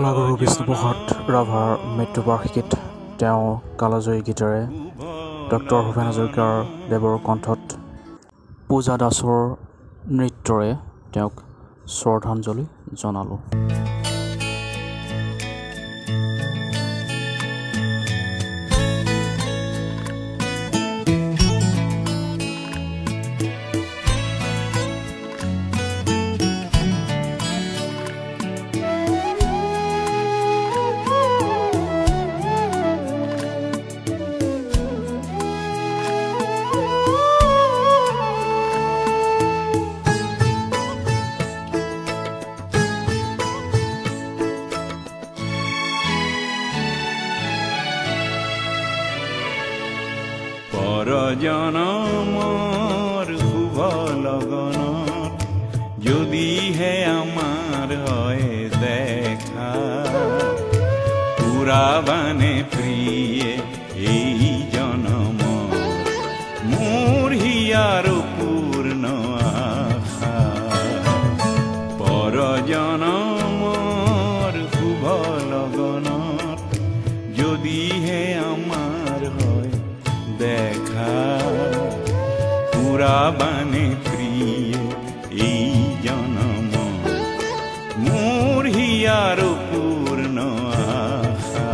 কলাগুৰু বিষ্ণুপ্ৰসাদ ৰাভাৰ মৃত্যুবাৰ্ষিকীত তেওঁ কালজয়ী গীতেৰে ডক্টৰ ভূপেন হাজৰিকাৰ দেৱৰ কণ্ঠত পূজা দাসৰ নৃত্যৰে তেওঁক শ্ৰদ্ধাঞ্জলি জনালোঁ। পৰজনমৰ শুভ লগনত যদিহে আমাৰ হয় দেখা, পুৰাবানে প্ৰিয়ে এই জনম মোৰ হিয়াৰ পূৰ্ণ আশা। পৰজনমৰ শুভ লগনত যদিহে আমাৰ হয় দেখা, পুৰাবানে প্ৰিয়ে এই জনম মোৰ হিয়াৰ পূৰ্ণ আশা।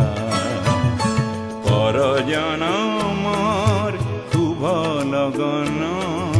পৰজনমৰ শুভ লগনত